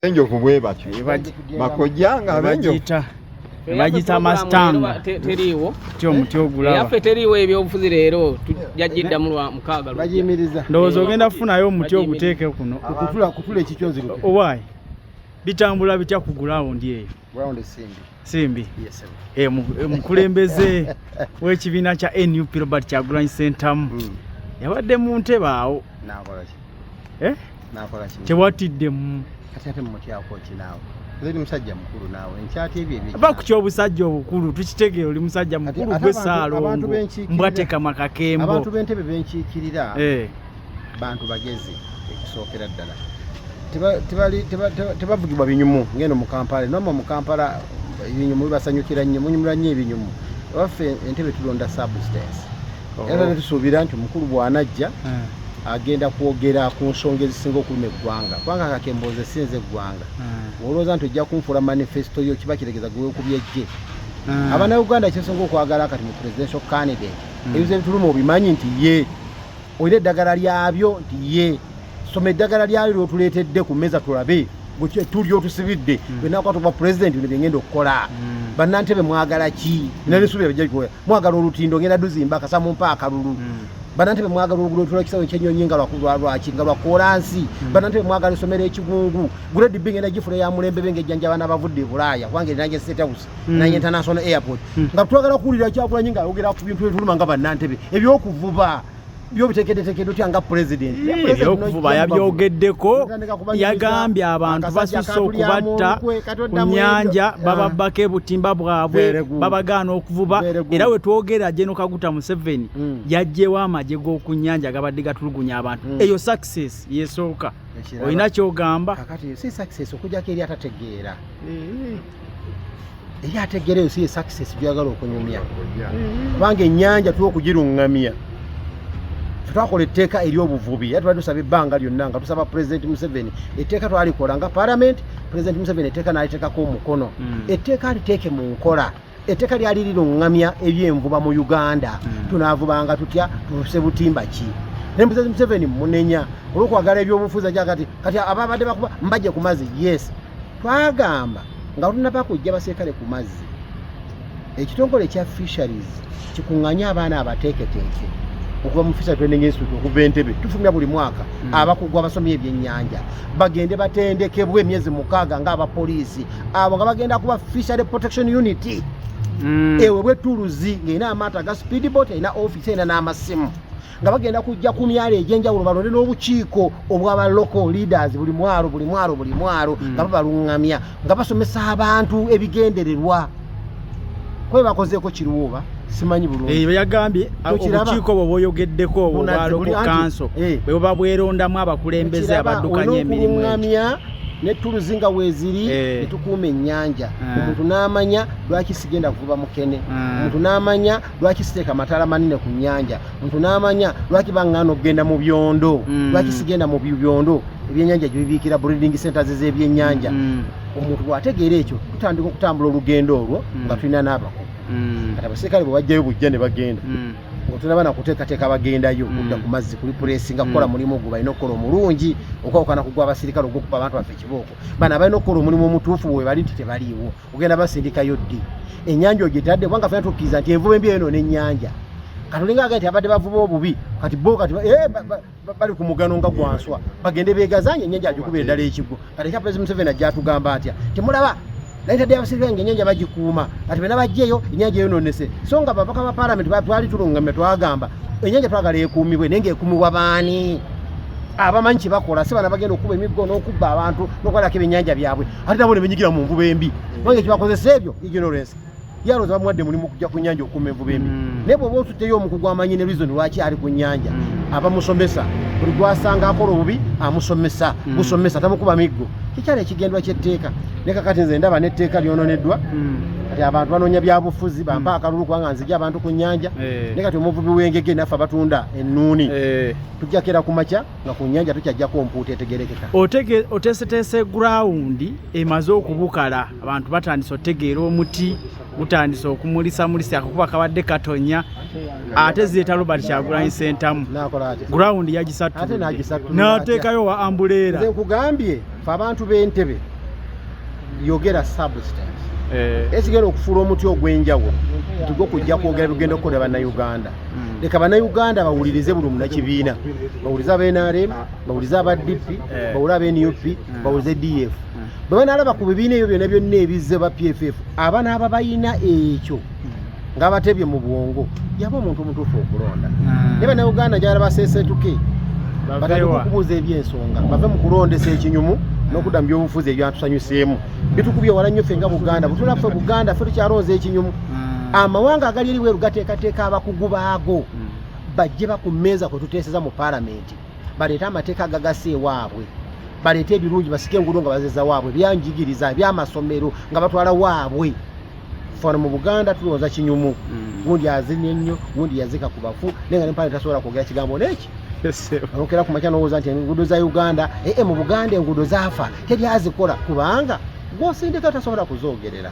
enjovu bwe batyo makojjanga bagiyita mastanga teriiwo kyo muti ogulaba yaffe teriiwo ebyobufuzi leero jajjidda mu lwa mukaaga bagiyimiriza ndowooza ogenda kufunayo omuti oguteeke kuno kutula ekikyonzi owaayi bitambula bitya ku gulawundi eyo simbi mukulembeze w'ekibiina kya NUP Robert Kyagulanyi Ssentamu yabadde mu ntebe awo tewatiddemu kati ate mumutyako kinaawe oli musajja mukulu naawe enkyati ebyo aba ku kyobusajja obukulu tukitegeera oli musajja mukulu gwe Ssaalongo mbwateka makakembo abantu b'entebe benkiikirira bantu bagezi ekisookera ddala tebavugibwa binyumu ngeno mu Kampala nomwe mu Kampala ebinyumu bibasanyukira nnyo munyumira nnyo ebinyumu waffe entebe tulonda substance era netusuubira nti omukulu bw'anajja agenda kwogera ku nsonga ezisinga okuluma eggwanga kubanga akakembooze sinze eggwanga olowooza nti ojja kunfuula manifesto yo kiba kiregeza gwe okubyejje abannauganda kyesonga okwagala kati mu presidential candidate ebizo ebituluma obimanyi nti ye olina eddagala lyabyo nti ye soma eddagala lyalyo lyotuleetedde ku mmeeza tulabe tuli otusibidde bwenakuba tuba president bino byengenda okukola bannantebe mwagala ki nalisuubira bijja mwagala olutindo ngenda duzimba akasamu mpa akalulu bannantebe mwagala oluguudo lutula kisawe kyenyonyi nga lwaki nga lwakolansi bannantebe mwagala esomero ekigungu grade B ngenda gifula ya mulembe bengejjanja abaana abavudde e Bulaaya kubanga erinanje State House nanye International Airport nga twagala kuwulira Kyagulanyi nga ayogera ku bintu ebituluma nga bannantebe ebyokuvuba byo bitekedde otya nga president ebyokuvuba yabyogeddeko yagambye abantu basusse okubatta ku nnyanja bababbako ebutimba bwabwe babagaana okuvuba era we twogera General Kaguta Museveni yajjewo amagye g'oku nnyanja gabadde gatulugunya abantu eyo success yesooka olina kyogamba kakati si success okujjako eri atategeera eri ategeera eyo si success gyagala okunyumya kubanga ennyanja tuwa okugiruŋŋamya twakola etteeka ery'obuvubi era twali tusaba ebbanga lyonna nga tusaba President Museveni etteeka twalikola nga Parliament President Museveni etteeka n'aliteekako omukono etteeka aliteeke mu nkola etteeka lyali liruŋŋamya ebyenvuba mu Uganda tunaavubanga tutya tuse butimba ki ne President Museveni munenya olw'okwagala ebyobufuzi ajja kati ababadde bakuba mbajje ku mazzi yes twagamba nga tunaba kujja baseekale ku mazzi ekitongole ekya fisheries kikuŋŋanye abaana abateeketeeke okuva mu Fisheries Training Institute okuva Entebbe tufumya buli mwaka abakugwa abasomye ebyennyanja bagende batendekebwe emyezi 6 nga abapoliisi abo nga bagenda kuba Fishery Protection Unit ewe bwe tuluzi ng'erina amaato aga speedboat erina office erina n'amasimu nga bagenda kujja ku myalo egy'enjawulo balonde n'obukiiko obw'aba local leaders buli mwalo nga babaluŋŋamya nga basomesa abantu ebigendererwa kwe bakozeeko kiruwuba simanyi bulungi yagambye obukiiko bwo bwoyogeddeko obwalo ku kanso bwe buba bwerondamu abakulembeze abaddukanya emirimu netuluzi nga weeziri netukuuma ennyanja omuntu n'amanya lwaki sigenda kuvuba mukene omuntu n'amanya lwaki siteeka amataala manene ku nnyanja omuntu n'amanya lwaki baŋŋaana okugenda mu byondo lwaki sigenda mu byondo ebyennyanja gye bibiikira breeding centers z'ebyennyanja omuntu bw'ategeera ekyo tutandika okutambula olugendo olwo nga tulina n'abakulu kati abaserikale bwe bajjayo bujja ne bagenda tulaba na kuteekateeka bagendayo kudda ku mazzi kuli pulesinga kukola mulimu ogwo balina okukola omulungi okwawukana kugwa abaserikale ogw'okuba abantu baffe ekibooko bano balina okukola omulimu omutuufu bwe bali nti tebaliiwo ogenda basindikayo ddi ennyanja ogitadde kubanga fena tukkiriza nti envuba embi eno n'ennyanja katulinga agati abadde bavuba obubi kati bo kati bali ku mugano nga gwanswa bagende beegazanye ennyanja agikubira ddala ekigwo kati ekya President Museveni ajja atugamba atya temulaba naitadde abaserikale ng'ennyanja bagikuuma kati bena bajjeyo ennyanja yononese so nga babaka ba Parliament twali tulungamye twagamba ennyanja twagala ekuumibwe naye ng'ekuumibwa baani abamanyi kye bakola si bana bagenda okuba emiggo n'okubba abantu n'okwalako ebyennyanja byabwe ate nabo ne benyigira mu nvuba embi kubanga ekibakozesa ebyo ignorance yalooza bamuwadde mulimu okujja ku nnyanja okuuma envuba embi naye bw'oba otutteyo omukugu amanyi ne reason lwaki ali ku nnyanja abamusomesa buli gwasanga akola obubi amusomesa musomesa tamukuba miggo kikyali ekigendwa ky'etteeka ne kakati nze ndaba n'etteeka lyononeddwa kati abantu banoonya byabufuzi bampa akalulu kubanga nzija abantu ku nnyanja ne kati omuvubi w'engege naffe abatunda ennuuni tujjakera ku makya nga ku nnyanja tukyajjako mpuuta etegerekeka oteeseteese gurawundi emaze okubukala abantu batandise otegeera omuti gutandise okumulisa akakuba kabadde katonya ate zireeta Robert Kyagulanyi Ssentamu ground yagisatu n'ateekayo wa ambuleera. Nze nkugambye fe abantu b'Entebbe yogera substance ekigenda okufuula omuti ogw'enjawulo nti gw'okujja kwogera bigenda okukola bannayuganda. Leka bannayuganda bawulirize buli munnakibiina, bawulize aba-NRM, bawulize aba-DP, bawulize aba-NUP, bawulize DF. Bwe banaalaba ku bibiina ebyo byonna byonna ebizze ba PFF abanaaba bayina ekyo ng'abatebye mu bwongo yaba omuntu omutuufu okulonda. Ne bannayuganda gy'alaba baseesetuke batandika okubuuza eby'ensonga bave mu kulondesa ekinyumu n'okudda mu byobufuzi ebyatusanyuseemu bitukubye wala nnyo ffe nga Buganda butula ffe Buganda ffe tukyalonza ekinyumu. Amawanga agali eri weeru gateekateeka abakugu baago bajje bakumeeza kwe tuteeseza mu paalamenti baleete amateeka agagasa ewaabwe baleete ebirungi basike enguudo nga bazeza waabwe byanjigiriza by'amasomero nga batwala waabwe. Fano mu Buganda tulowooza kinyumu gundi azinye nnyo gundi yazika ku bafu naye nga ne mpaale tasobola kwogera kigambo n'eki. Olokera ku makya n'owooza nti enguudo za Uganda mu Buganda enguudo zaafa teri azikola kubanga gw'osindika tasobola kuzoogerera.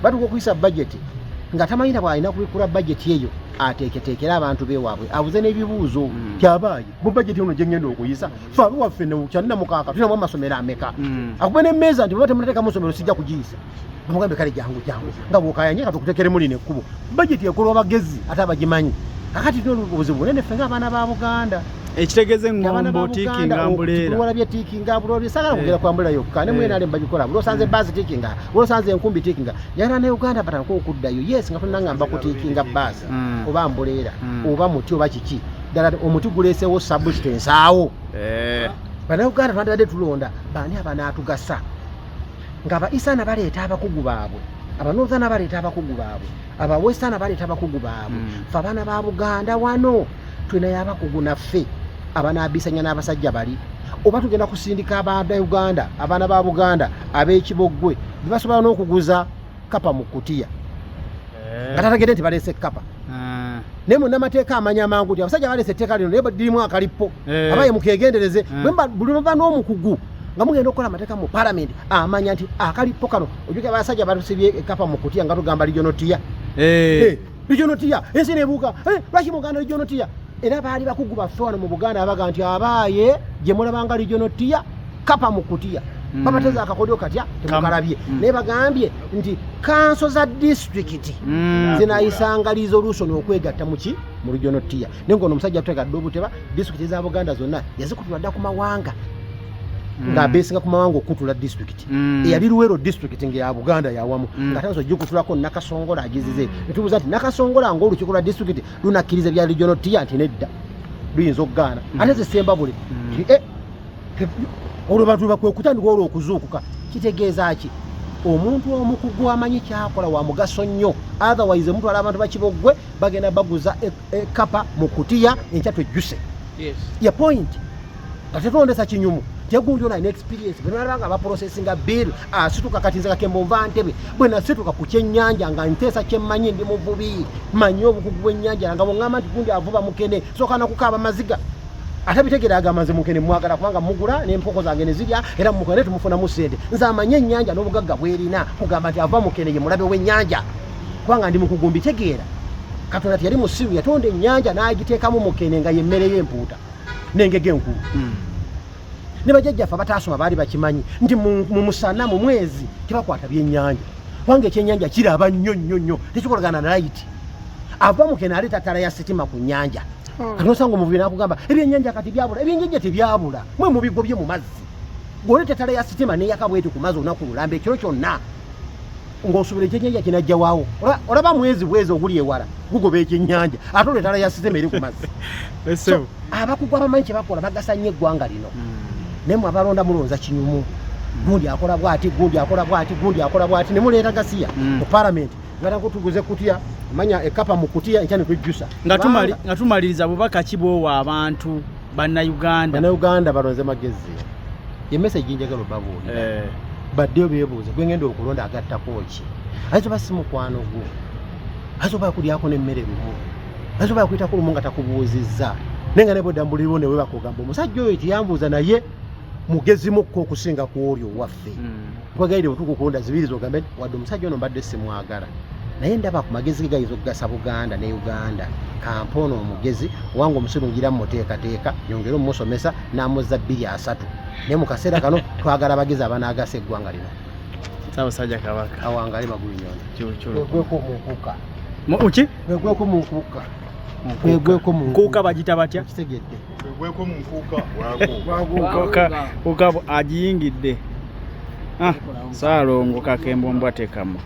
Batuka okuyisa budget nga tamanyira bw'alina kubikula budget eyo ateeketeekera abantu beewaabwe abuze n'ebibuuzo kyabaayi mu budget eno gye ngenda okuyisa faabe waffe ne kyanina mukaaka tulinamu amasomero ameka akube n'emmeeza nti bwe temunateekamu ssomero sijja kugiyisa bamugambe kale jangu nga bw'okayanye katukuteekeremu lino ekkubo budget ekolwa abagezi ate abagimanyi akati tulina obuzibu bunene ffe ng'abaana ba Buganda. Ekitegeeze ngombo tiikinga ambuleera tulwalabye tiikinga ambuleera sagala kugera ku ambuleera yokka ne mwena mbagikola buli osanze baasi tiikinga buli osanze enkumbi tiikinga yala ne Uganda batandika okuddayo yes nga tunangamba ku tiikinga baasi oba ambuleera oba muti oba kiki ddala omuti guleesewo substance awo Bannayuganda twandibadde tulonda baani abanaatugasa nga Abaisana baleeta abakugu baabwe Abanoothana baleeta abakugu baabwe Abawestana baleeta abakugu baabwe fe abaana ba Buganda wano tulinayo abakugu naffe abanaabisanya n'abasajja bali oba tugenda kusindika Uganda abaana ba Buganda ab'ekiboggwe basobola n'okuguza kapa mu kutiya nga tatagende nti baleese kapa naye munnamateeka amanya amangu nti abasajja baleese etteeka lino naye lirimu akalipo abaye mukegendereze buli muba n'omukugu nga mugenda okukola amateeka mu paalamenti amanya nti akalipo kano ojuke abasajja batusibye ekapa mu kutiya nga tugamba lijonotiya lijonotiya ensi nebuuka lwaki muganda lijonotiya era baali bakugu baffe wano mu Buganda abaga nti abaaye gye mulabanga lijonotiya kapa mu kutiya babateza akakodyo katya temukalabye naye bagambye nti kanso za disitulikiti zinayisanga resolution okwegatta muki mu lijonotiya naye ngono omusajja tutegadde obuteba disitulikiti za Buganda zonna yazikutula dda ku mawanga nga besinga ku mawanga okutula disitulikiti eyali Luweero disitulikiti nga ya Buganda yawamu nga tanso gikutulako Nakasongola agizize netubuuza nti Nakasongola ng'olukiiko lwa disitulikiti lunakkiriza bya lijonotiya nti nedda luyinza okugaana ate zisemba buli olwo bantu bakwe kutandika olwo okuzuukuka kitegeeza ki omuntu omukugu amanyi kyakola wa mugaso nnyo otherwise mutwala abantu bakiboggwe bagenda baguza ekapa mu kutiya enkya twejjuse ya point atetondesa kinyumu tegundi ona experience bwenalanga baprocessinga bill asituka katinza kembo nva Ntebbe bwena situka ku kyennyanja nga ntesa kyemmanyi ndi muvubi manyi obukugu bw'ennyanja nga bw'ŋŋamba nti gundi avuba mukene soka nakukaaba maziga ate bitegera agamanzi mukene mwagala kubanga mugula n'empoko zange ne zirya era mukene tumufunamu ssente nze amanye ennyanja n'obugagga bwerina kugamba nti ava mukene ye mulabe w'ennyanja kubanga ndi mukugu mbitegeera Katonda yali musiru yatonda ennyanja n'agiteekamu mukene nga yemmere y'empuuta n'engege enkulu ne bajjajjaffe abataasoma baali bakimanyi nti mu musana mu mwezi tebakwata byennyanja kubanga ekyennyanja kiraba nnyo tekikolagana na layiti ava mukene aleeta ttala ya sitima ku nnyanja kanosanga omuvubi nakugamba ebyennyanja kati byabula ebyennyanja tebyabula mwe mubigobye mu mazzi gwoleeta ettala ya sitima neyaka bweti ku mazzi olunaku lulambe ekiro kyonna ng'osubira ekyennyanja kinajja waawo olaba mwezi bwezi oguli ewala gugoba ekyennyanja ate olwo ettala ya sitima eri ku mazzi abakugu abamanyi kye bakola bagasa nnyo eggwanga lino naye mwe abalonda mulonza kinyumu gundi akola bwati gundi akola bwati gundi akola bwati ne muleeta gasiya mu paalamenti batako tuguze kutiya manya ekapa mu kutiya enkya ne tujjusa nga tumaliriza bubaka ki bwowa abantu Bannayuganda balonze magezi emesagi njagala obabuulira baddeyo beebuuze gwe ngenda okulonda agattako ki ayinza si mukwano gwo ayinza oba yakulyako n'emmere lumu ayinza oba yakuyitako lumu nga takubuuzizza naye nga ne bwedambulirwo ne webakugamba omusajja oyo tiyambuuza naye mugezimukko okusinga ku olyo waffe twagaire bwe tukukulonda zibiri zogambe wadde omusajja ono mbadde simwagala naye ndaba ku magezi ge gayinza okugasa Buganda ne Uganda kampono omugezi wangu omusiru ngira muteekateeka yongera omusomesa n'amuzza 2-3 naye mu kaseera kano twagala abagezi abanaagasa eggwanga lino Ssaabasajja Kabaka awangale Magulu Nyondo kyukyulo munkuka uki gweko munkuka gweko munkuka bagita batya kitegedde gweko munkuka kuka agiyingidde Saalongo kakembo mbwatekamu